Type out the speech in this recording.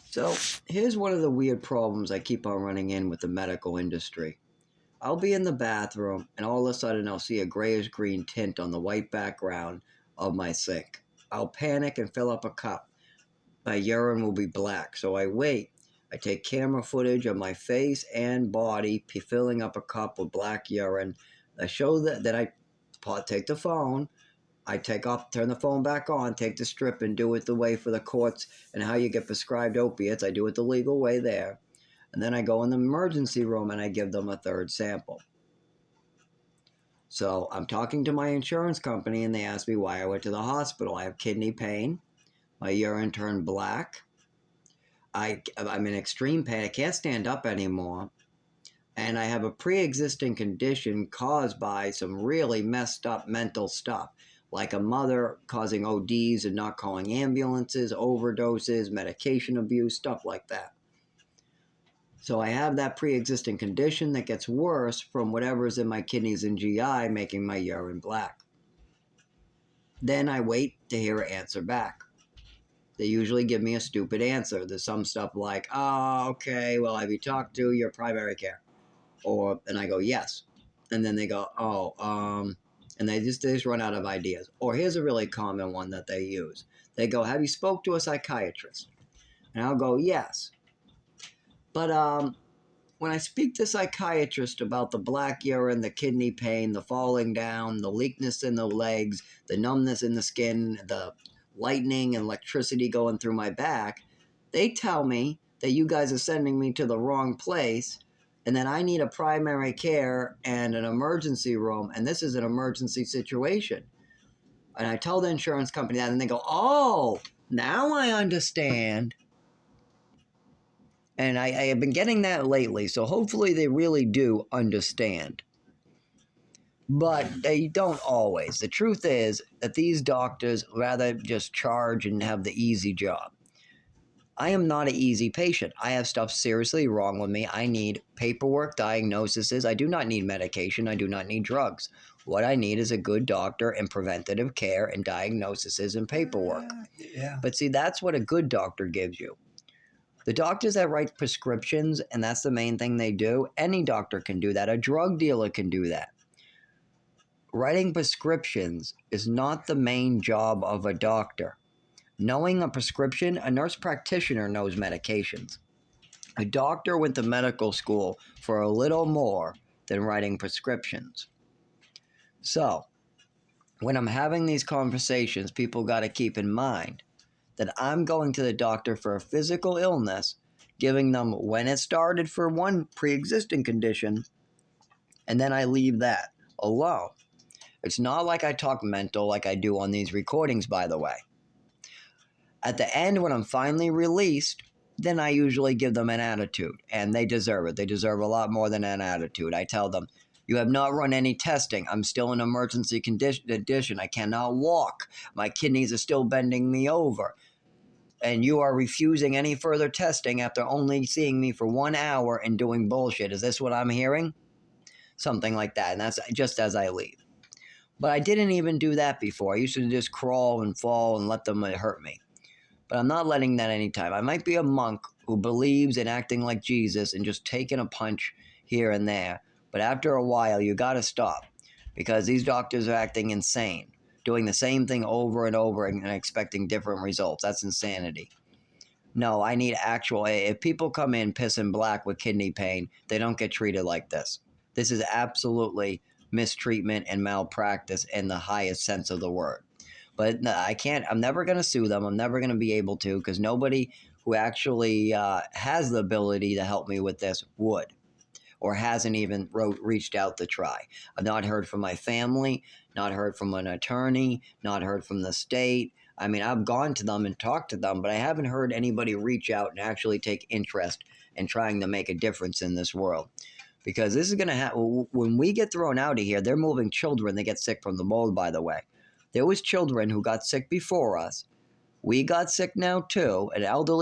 So here's one of the weird problems I keep on running in with the medical industry. I'll be in the bathroom and all of a sudden I'll see a grayish green tint on the white background of my sink. I'll panic and fill up a cup. My urine will be black, so I wait. I take camera footage of my face and body filling up a cup with black urine. I show that I take the phone. I turn the phone back on, take the strip, and do it the way for the courts and how you get prescribed opiates. I do it the legal way there. And then I go in the emergency room and I give them a third sample. So I'm talking to my insurance company and they ask me why I went to the hospital. I have kidney pain. My urine turned black. I'm in extreme pain. I can't stand up anymore. And I have a pre-existing condition caused by some really messed up mental stuff, like a mother causing ODs and not calling ambulances, overdoses, medication abuse, stuff like that. So I have that pre-existing condition that gets worse from whatever's in my kidneys and GI, making my urine black. Then I wait to hear an answer back. They usually give me a stupid answer. There's some stuff like, oh, okay, well, have you talked to your primary care? And I go, yes. And then they go, and they just run out of ideas. Or here's a really common one that they use. They go, have you spoke to a psychiatrist? And I'll go, yes. But when I speak to a psychiatrist about the black urine, the kidney pain, the falling down, the weakness in the legs, the numbness in the skin, the lightning and electricity going through my back, they tell me that you guys are sending me to the wrong place and that I need a primary care and an emergency room, and this is an emergency situation. And I tell the insurance company that, and they go, oh, now I understand. And I have been getting that lately, so hopefully they really do understand. But they don't always. The truth is that these doctors rather just charge and have the easy job. I am not an easy patient. I have stuff seriously wrong with me. I need paperwork, diagnoses. I do not need medication. I do not need drugs. What I need is a good doctor and preventative care and diagnoses and paperwork. Yeah. But see, that's what a good doctor gives you. The doctors that write prescriptions, and that's the main thing they do, any doctor can do that. A drug dealer can do that. Writing prescriptions is not the main job of a doctor. Knowing a prescription, a nurse practitioner knows medications. A doctor went to medical school for a little more than writing prescriptions. So, when I'm having these conversations, people got to keep in mind that I'm going to the doctor for a physical illness, giving them when it started for one pre-existing condition, and then I leave that alone. It's not like I talk mental like I do on these recordings, by the way. At the end, when I'm finally released, then I usually give them an attitude, and they deserve it. They deserve a lot more than an attitude. I tell them, you have not run any testing. I'm still in emergency condition. I cannot walk. My kidneys are still bending me over. And you are refusing any further testing after only seeing me for 1 hour and doing bullshit. Is this what I'm hearing? Something like that. And that's just as I leave. But I didn't even do that before. I used to just crawl and fall and let them hurt me. But I'm not letting that anytime. I might be a monk who believes in acting like Jesus and just taking a punch here and there. But after a while, you got to stop. Because these doctors are acting insane. Doing the same thing over and over and expecting different results. That's insanity. No, I need actual... If people come in pissing black with kidney pain, they don't get treated like this. This is absolutely mistreatment and malpractice in the highest sense of the word. But I can't, I'm never going to sue them. I'm never going to be able to, because nobody who actually has the ability to help me with this would, or hasn't even reached out to try. I've not heard from my family, not heard from an attorney, not heard from the state. I mean, I've gone to them and talked to them, but I haven't heard anybody reach out and actually take interest in trying to make a difference in this world. Because this is going to happen, when we get thrown out of here, they're moving children. They get sick from the mold, by the way. There was children who got sick before us. We got sick now too, an elderly